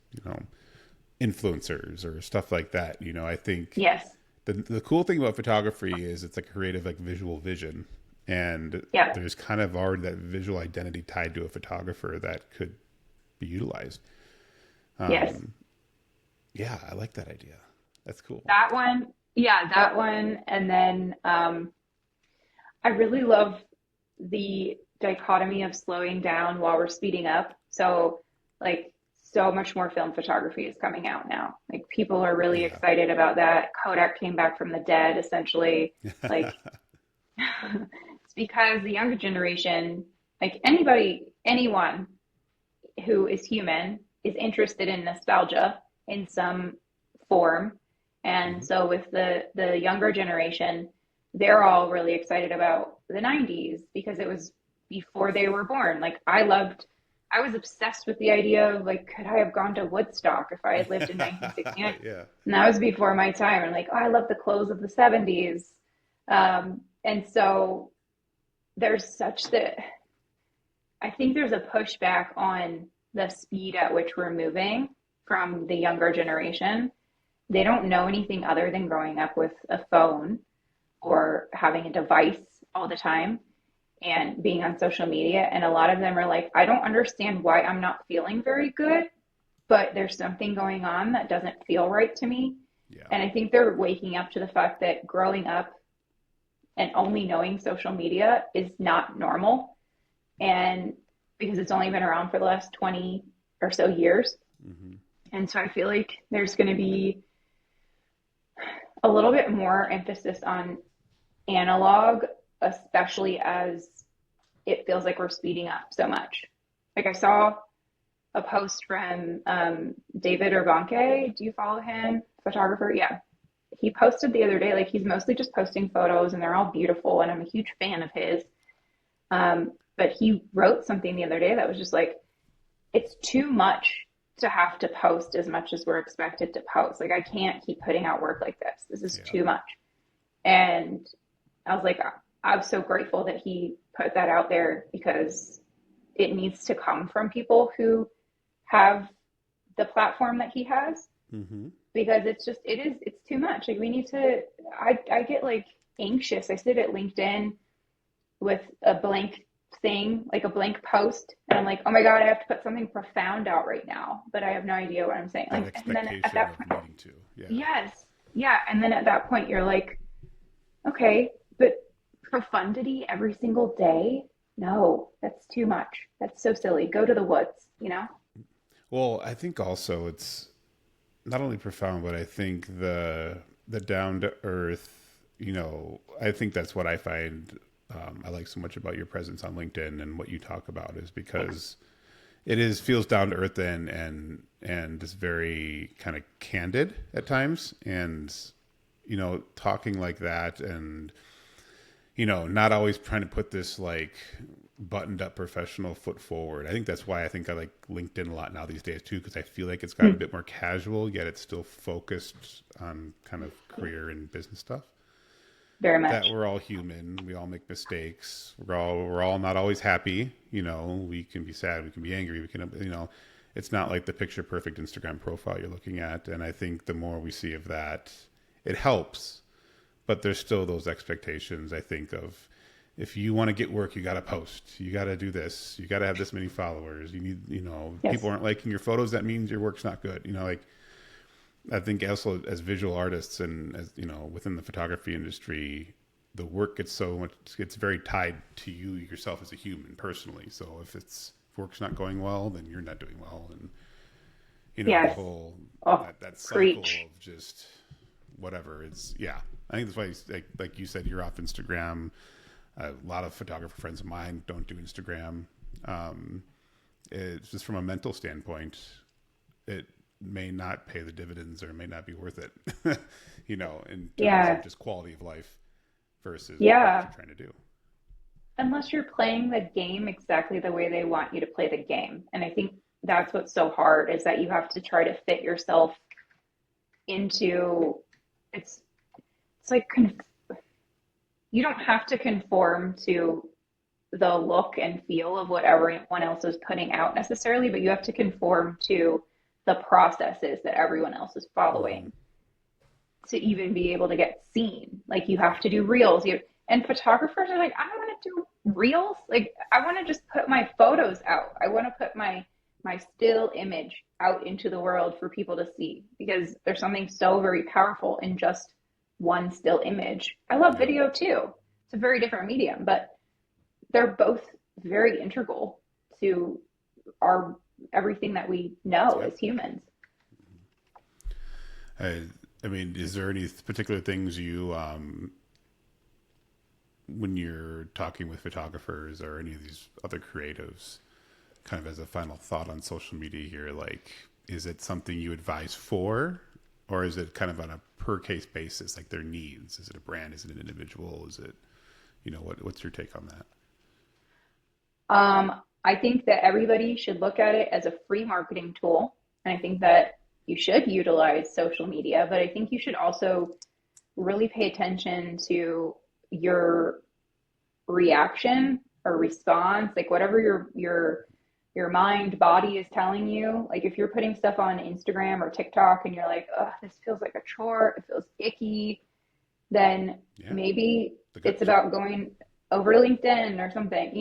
influencers or stuff like that. I think yes. the cool thing about photography is it's a creative, like visual vision, and Yeah. there's kind of already that visual identity tied to a photographer that could be utilized. Yes. Um, yeah, I like that idea. That's cool. That one. Yeah, that one. And then I really love the dichotomy of slowing down while we're speeding up. So, like, so much more film photography is coming out now. Like, people are really Yeah. excited about that. Kodak came back from the dead, essentially. Like, it's because the younger generation, like anybody, anyone who is human, is interested in nostalgia in some form. And Hmm. so with the younger generation, they're all really excited about the 90s because it was before they were born. Like I was obsessed with the idea of like, could I have gone to Woodstock if I had lived in 1969? Yeah. And that was before my time. And like, oh, I love the clothes of the 70s. And so there's such that I think there's a pushback on the speed at which we're moving from the younger generation. They don't know anything other than growing up with a phone or having a device all the time and being on social media. And a lot of them are like, I don't understand why I'm not feeling very good, but there's something going on that doesn't feel right to me. Yeah. And I think they're waking up to the fact that growing up and only knowing social media is not normal. And because it's only been around for the last 20 or so years. Hmm. And so I feel like there's going to be a little bit more emphasis on analog, especially as it feels like we're speeding up so much. Like I saw a post from David Urbanke. Do you follow him? Photographer? Yeah. He posted the other day, like he's mostly just posting photos and they're all beautiful. And I'm a huge fan of his. But he wrote something the other day that was just like, it's too much to have to post as much as we're expected to post. Like, I can't keep putting out work like this. This is Yeah. too much. And I was like, I'm so grateful that he put that out there because it needs to come from people who have the platform that he has Hmm. because it's too much. Like, we need to, I get like anxious. I sit at LinkedIn with a blank thing, like a blank post, and I'm like, oh my God, I have to put something profound out right now, but I have no idea what I'm saying. That Like, and then at expectation that of point, needing to. Yeah. yes, yeah, and then at that point, you're like, okay, but profundity every single day? No, that's too much. That's so silly. Go to the woods, you know? Well, I think also it's not only profound, but I think the down to earth. I think that's what I find I like so much about your presence on LinkedIn and what you talk about is Thanks. because it is feels down to earth and is very kind of candid at times, and talking like that, and not always trying to put this like buttoned up professional foot forward. I think that's why I think I like LinkedIn a lot now these days too, because I feel like it's got a bit more casual, yet it's still focused on kind of career and business stuff. Very That much. we're all human, we all make mistakes. We're all not always happy. We can be sad, we can be angry, we can it's not like the picture perfect Instagram profile you're looking at. And I think the more we see of that, it helps. But there's still those expectations, I think, of if you want to get work, you got to post. You got to do this. You got to have this many followers. You need, Yes. people aren't liking your photos. That means your work's not good. Like I think also as visual artists and as, within the photography industry, the work gets so much, it's very tied to you yourself as a human personally. So if work's not going well, then you're not doing well. And, the Yes. whole, Oh, that cycle preach. of just whatever. Yeah. I think that's why, like you said, you're off Instagram. A lot of photographer friends of mine don't do Instagram. Um, it's just from a mental standpoint, it may not pay the dividends or may not be worth it, in terms of Yeah. just quality of life versus what Yeah. you're trying to do. Unless you're playing the game exactly the way they want you to play the game. And I think that's what's so hard is that you have to try to fit yourself into it's it's like you don't have to conform to the look and feel of what everyone else is putting out necessarily, but you have to conform to the processes that everyone else is Mm-hmm. following to even be able to get seen. Like you have to do reels. And photographers are like, I don't want to do reels. Like I want to just put my photos out. I want to put my still image out into the world for people to see because there's something so very powerful in just one still image. I love Yep. video too. It's a very different medium, but they're both very integral to our everything that we know Yep. as humans. I, I mean, is there any particular things when you're talking with photographers or any of these other creatives, kind of as a final thought on social media here, like, is it something you advise for, or is it kind of on a per case basis, like their needs? Is it a brand? Is it an individual? Is it, what's your take on that? I think that everybody should look at it as a free marketing tool. And I think that you should utilize social media, but I think you should also really pay attention to your reaction or response, like whatever your mind body is telling you. Like if you're putting stuff on Instagram or TikTok and you're like, oh, this feels like a chore, it feels icky, then Yeah, maybe the gut it's check. about going over to LinkedIn or something.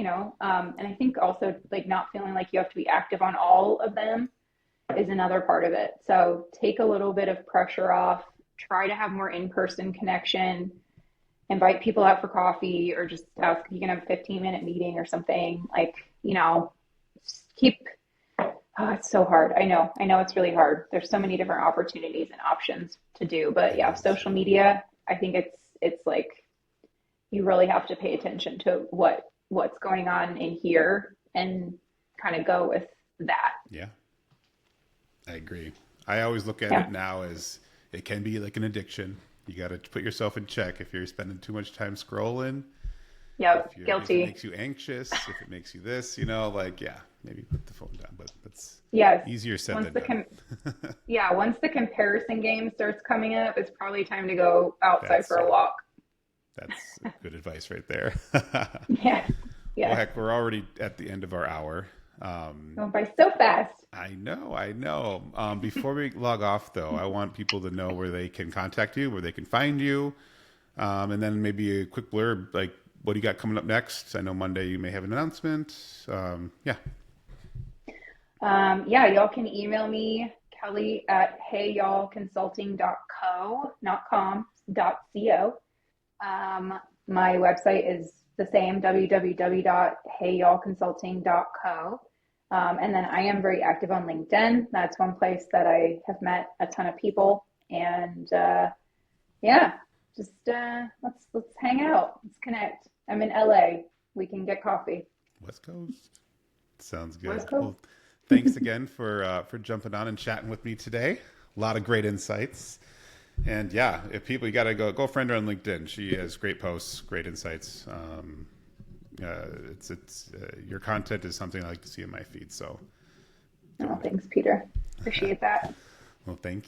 And I think also like not feeling like you have to be active on all of them is another part of it. So take a little bit of pressure off, try to have more in-person connection, invite people out for coffee or just ask if you can have a 15-minute meeting or something. Like, just keep oh, it's so hard. I know it's really hard. There's so many different opportunities and options to do. But It yeah, is. social media, I think it's like you really have to pay attention to what's going on in here and kind of go with that. Yeah, I agree. I always look at Yeah. it now as it can be like an addiction. You got to put yourself in check if you're spending too much time scrolling. Yep. If it Guilty. makes you anxious, if it makes you this, like yeah, maybe put the phone down. But that's Yes. easier said Once than the done. com Yeah, once the comparison game starts coming up, it's probably time to go outside That's for a yeah, walk. that's good advice right there. Yes. Well, Yes. heck, we're already at the end of our hour. Going by so fast. I know, I know. Before we log off, though, I want people to know where they can contact you, where they can find you, and then maybe a quick blurb, like what do you got coming up next? I know Monday you may have an announcement. Yeah, Yeah, y'all can email me, Kelly at heyyallconsulting.co, not com, .co. My website is the same, www.heyyallconsulting.co. And then I am very active on LinkedIn. That's one place that I have met a ton of people. And yeah, just let's hang out. Let's connect. I'm in LA. We can get coffee. West Coast. Sounds West good. Coast. Well, thanks again for jumping on and chatting with me today. A lot of great insights. And yeah, if people, you got to go friend her on LinkedIn. She has great posts, great insights. It's your content is something I like to see in my feed. So, Oh, thanks, Peter. Appreciate that. well, thank